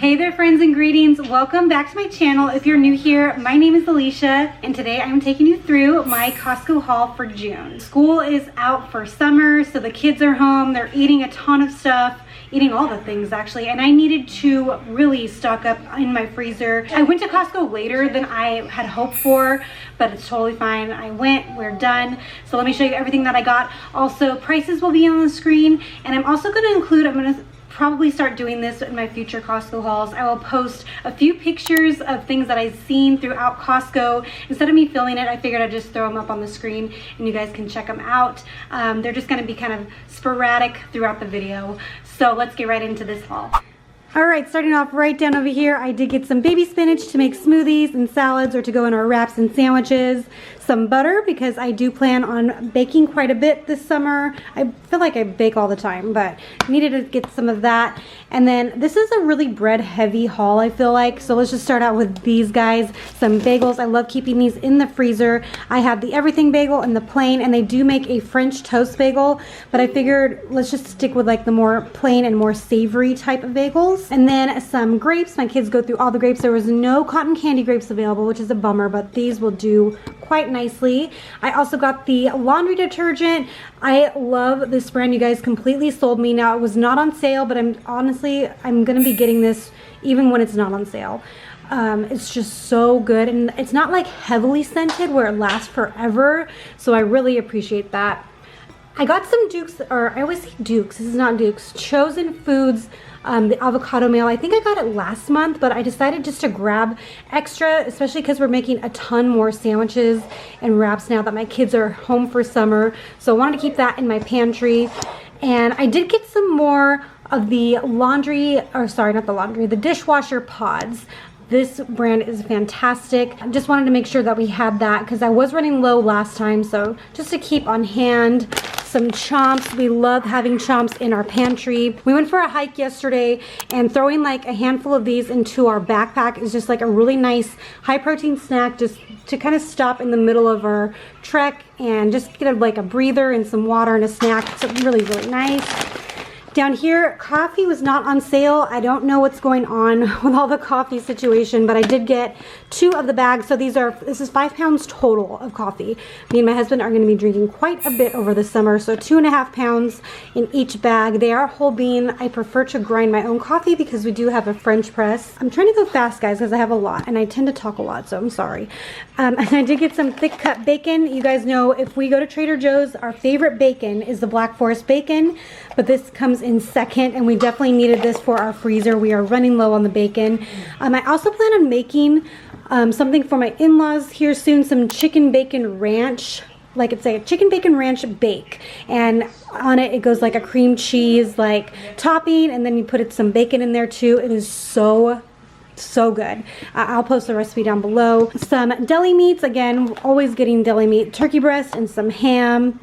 Hey there friends and greetings. Welcome back to my channel. If you're new here, my name is Alicia and today I'm taking you through my Costco haul for June. School is out for summer, so the kids are home. They're eating a ton of stuff, eating all the things actually, and I needed to really stock up in my freezer. I went to Costco later than I had hoped for, but it's totally fine. I went, we're done. So let me show you everything that I got. Also, prices will be on the screen, and I'm also going to include, I'm going to probably start doing this in my future Costco hauls. I will post a few pictures of things that I've seen throughout Costco. Instead of me filming it, I figured I'd just throw them up on the screen and you guys can check them out. They're just going to be kind of sporadic throughout the video. So let's get right into this haul. Alright, starting off right down over here, I did get some baby spinach to make smoothies and salads or to go in our wraps and sandwiches. Some butter because I do plan on baking quite a bit this summer. I feel like I bake all the time, but I needed to get some of that. And then this is a really bread heavy haul, I feel like. So let's just start out with these guys. Some bagels. I love keeping these in the freezer. I have the everything bagel and the plain, and they do make a French toast bagel, but I figured let's just stick with like the more plain and more savory type of bagels. And then some grapes. My kids go through all the grapes. There was no cotton candy grapes available, which is a bummer, but these will do quite nicely. I also got the laundry detergent. I love this brand. You guys completely sold me. Now it was not on sale, but I'm gonna be getting this even when it's not on sale. It's just so good, and it's not like heavily scented where it lasts forever, so I really appreciate that. I got some Duke's, or I always say Duke's, this is not Duke's, Chosen Foods, the avocado mayo. I think I got it last month, but I decided just to grab extra, especially because we're making a ton more sandwiches and wraps now that my kids are home for summer. So I wanted to keep that in my pantry. And I did get some more of the laundry, or sorry, not the laundry, the dishwasher pods. This brand is fantastic. I just wanted to make sure that we had that because I was running low last time, so just to keep on hand. Some chomps. We love having chomps in our pantry. We went for a hike yesterday, and throwing like a handful of these into our backpack is just like a really nice high protein snack, just to kind of stop in the middle of our trek and just get like a breather and some water and a snack. It's really, really nice. Down here, coffee was not on sale. I don't know what's going on with all the coffee situation, but I did get 2 of the bags. So this is 5 pounds total of coffee. Me and my husband are going to be drinking quite a bit over the summer, so 2.5 pounds in each bag. They are whole bean. I prefer to grind my own coffee because we do have a French press. I'm trying to go fast, guys, because I have a lot, and I tend to talk a lot, so I'm sorry. And I did get some thick cut bacon. You guys know if we go to Trader Joe's, our favorite bacon is the Black Forest bacon, but this comes in second, and we definitely needed this for our freezer. We are running low on the bacon. I also plan on making something for my in-laws here soon, some chicken bacon ranch, like it's a chicken bacon ranch bake, and on it goes like a cream cheese like topping, and then you put some bacon in there too. It is so good. I'll post the recipe down below. Some deli meats, again, always getting deli meat, turkey breast and some ham.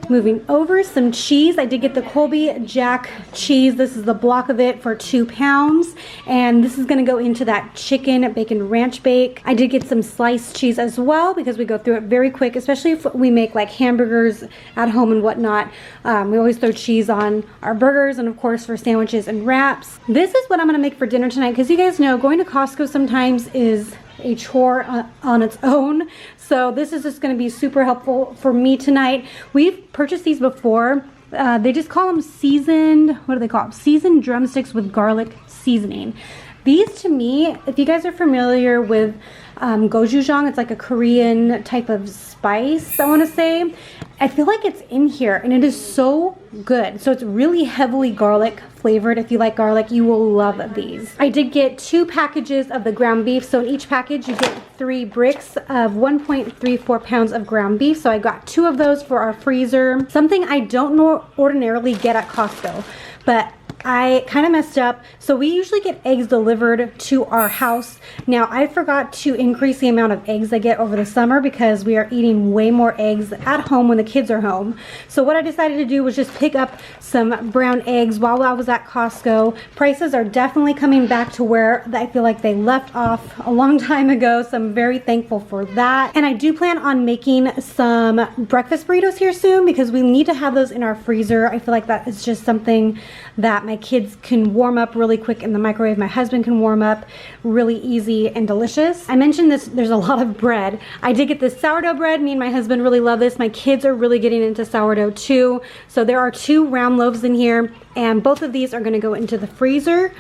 Moving over, some cheese. I did get the Colby Jack cheese. This is the block of it for 2 pounds, and this is going to go into that chicken bacon ranch bake. I did get some sliced cheese as well because we go through it very quick, especially if we make like hamburgers at home and whatnot. We always throw cheese on our burgers and of course for sandwiches and wraps. This is what I'm going to make for dinner tonight because you guys know going to Costco sometimes is a chore on its own, so this is just going to be super helpful for me tonight. We've purchased these before. They just call them seasoned, what do they call them? Seasoned drumsticks with garlic seasoning. These, to me, if you guys are familiar with gochujang, it's like a Korean type of spice, I want to say. I feel like it's in here, and it is so good. So it's really heavily garlic flavored. If you like garlic, you will love these. I did get 2 packages of the ground beef. So in each package, you get 3 bricks of 1.34 pounds of ground beef. So I got 2 of those for our freezer. Something I don't ordinarily get at Costco, but I kind of messed up. So we usually get eggs delivered to our house. Now I forgot to increase the amount of eggs I get over the summer because we are eating way more eggs at home when the kids are home. So what I decided to do was just pick up some brown eggs while I was at Costco. Prices are definitely coming back to where I feel like they left off a long time ago, so I'm very thankful for that. And I do plan on making some breakfast burritos here soon because we need to have those in our freezer. I feel like that is just something that my my kids can warm up really quick in the microwave. My husband can warm up really easy and delicious. I mentioned this, there's a lot of bread. I did get this sourdough bread. Me and my husband really love this. My kids are really getting into sourdough too. So there are 2 round loaves in here, and both of these are gonna go into the freezer.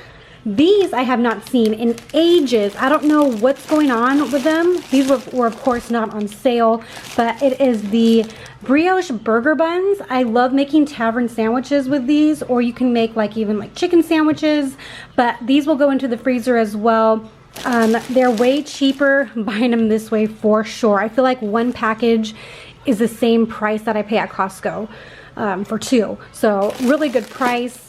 These I have not seen in ages. I don't know what's going on with them. These were of course not on sale, but it is the brioche burger buns. I love making tavern sandwiches with these, or you can make even like chicken sandwiches, but these will go into the freezer as well. They're way cheaper buying them this way for sure. I feel like 1 package is the same price that I pay at Costco for 2. So really good price.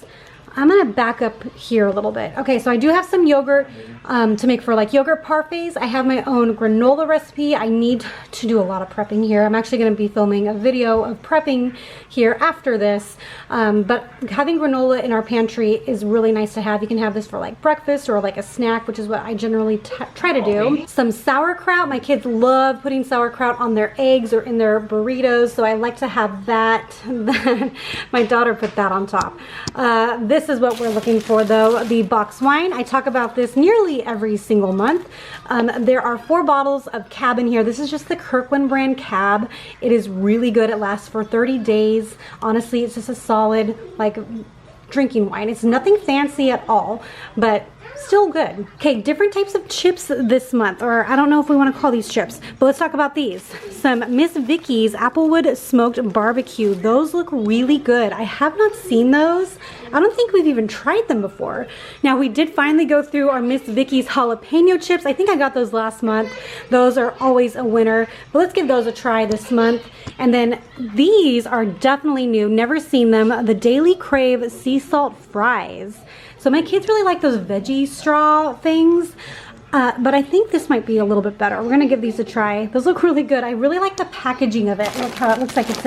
I'm gonna back up here a little bit. Okay, so I do have some yogurt to make for like yogurt parfaits. I have my own granola recipe. I need to do a lot of prepping here. I'm actually gonna be filming a video of prepping here after this. But having granola in our pantry is really nice to have. You can have this for like breakfast or like a snack, which is what I generally try to do. Some sauerkraut. My kids love putting sauerkraut on their eggs or in their burritos, so I like to have that. My daughter put that on top. This is what we're looking for though, the box wine. I talk about this nearly every single month. There are 4 bottles of Cab in here. This is just the Kirkland brand Cab. It is really good. It lasts for 30 days. Honestly, it's just a solid like drinking wine. It's nothing fancy at all, but still good. Okay, different types of chips this month, or I don't know if we want to call these chips, but let's talk about these. Some Miss Vicky's Applewood Smoked Barbecue. Those look really good. I have not seen those. I don't think we've even tried them before. Now, we did finally go through our Miss Vicky's jalapeno chips. I think I got those last month. Those are always a winner, but let's give those a try this month. And then these are definitely new, never seen them. The Daily Crave Sea Salt Fries. So my kids really like those veggie straw things, but I think this might be a little bit better. We're gonna give these a try. Those look really good. I really like the packaging of it. Look how it looks like it's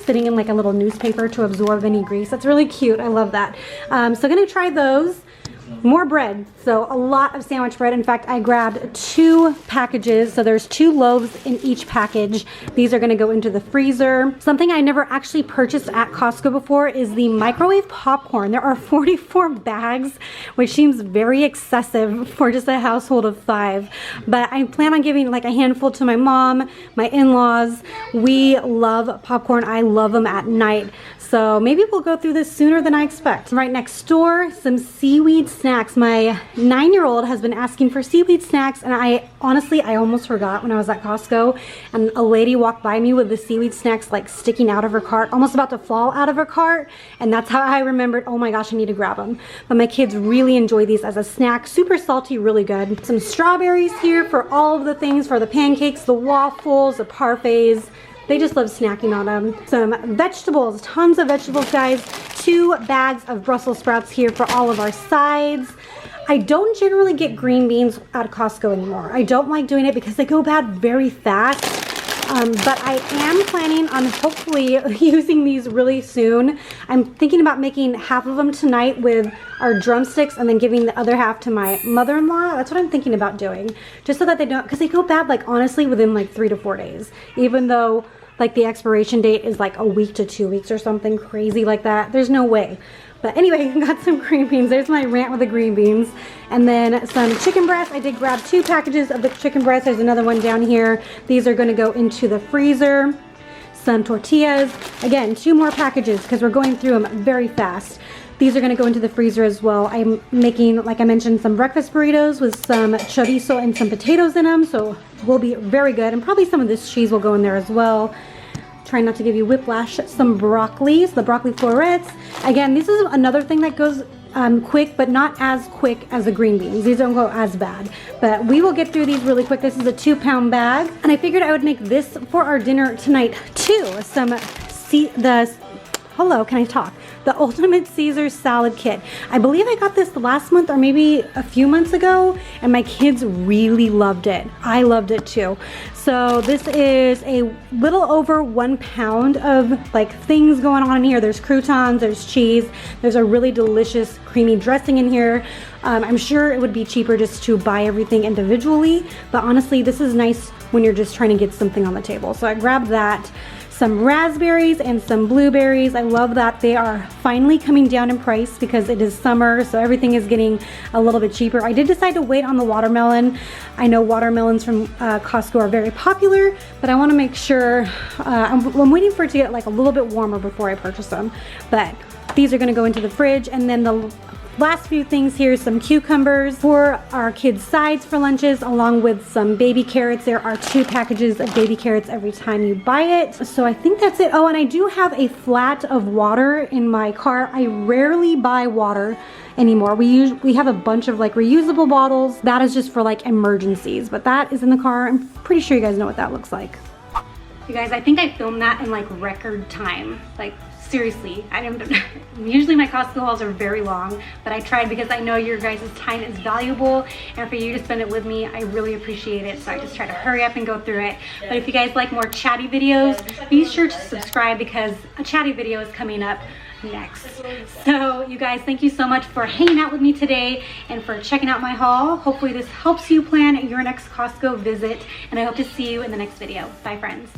sitting in like a little newspaper to absorb any grease. That's really cute. I love that. So gonna try those. More bread, so a lot of sandwich bread. In fact, I grabbed 2 packages, so there's 2 loaves in each package. These are going to go into the freezer. Something I never actually purchased at Costco before is the microwave popcorn. There are 44 bags, which seems very excessive for just a household of 5, but I plan on giving like a handful to my mom, my in-laws. We love popcorn. I love them at night, so maybe we'll go through this sooner than I expect. Right next door, some seaweed snacks. My 9-year-old has been asking for seaweed snacks, and I honestly almost forgot when I was at Costco, and a lady walked by me with the seaweed snacks like sticking out of her cart, almost about to fall out of her cart, and that's how I remembered, oh my gosh, I need to grab them. But my kids really enjoy these as a snack. Super salty, really good. Some strawberries here for all of the things, for the pancakes, the waffles, the parfaits. They just love snacking on them. Some vegetables, tons of vegetables, guys. 2 bags of Brussels sprouts here for all of our sides. I don't generally get green beans at Costco anymore. I don't like doing it because they go bad very fast. But I am planning on hopefully using these really soon. I'm thinking about making half of them tonight with our drumsticks and then giving the other half to my mother-in-law. That's what I'm thinking about doing. Just so that they don't, because they go bad like honestly within like 3 to 4 days. Even though like the expiration date is like a week to 2 weeks or something crazy like that. There's no way. But anyway, got some green beans. There's my rant with the green beans. And then some chicken breasts. I did grab 2 packages of the chicken breasts. There's another one down here. These are gonna go into the freezer. Some tortillas. Again, 2 more packages because we're going through them very fast. These are gonna go into the freezer as well. I'm making, like I mentioned, some breakfast burritos with some chorizo and some potatoes in them. So will be very good. And probably some of this cheese will go in there as well. Trying not to give you whiplash. Some broccoli, the broccoli florets. Again, this is another thing that goes quick, but not as quick as the green beans. These don't go as bad, but we will get through these really quick. This is a 2-pound bag, and I figured I would make this for our dinner tonight too. Hello, can I talk? The Ultimate Caesar Salad Kit. I believe I got this last month or maybe a few months ago, and my kids really loved it. I loved it too. So this is a little over 1 pound of like things going on in here. There's croutons, there's cheese, there's a really delicious creamy dressing in here. I'm sure it would be cheaper just to buy everything individually, but honestly, this is nice when you're just trying to get something on the table. So I grabbed that. some raspberries and some blueberries. I love that they are finally coming down in price because it is summer, so everything is getting a little bit cheaper. I did decide to wait on the watermelon. I know watermelons from Costco are very popular, but I want to make sure, I'm waiting for it to get like a little bit warmer before I purchase them. But these are going to go into the fridge, and then the last few things here, some cucumbers for our kids' sides for lunches, along with some baby carrots. There are 2 packages of baby carrots every time you buy it. So I think that's it. Oh, and I do have a flat of water in my car. I rarely buy water anymore. We have a bunch of like reusable bottles. That is just for like emergencies, but that is in the car. I'm pretty sure you guys know what that looks like. You guys, I think I filmed that in like record time. Like, seriously, usually my Costco hauls are very long, but I tried because I know your guys' time is valuable, and for you to spend it with me, I really appreciate it. So I just try to hurry up and go through it. But if you guys like more chatty videos, be sure to subscribe because a chatty video is coming up next. So you guys, thank you so much for hanging out with me today and for checking out my haul. Hopefully this helps you plan your next Costco visit, and I hope to see you in the next video. Bye, friends.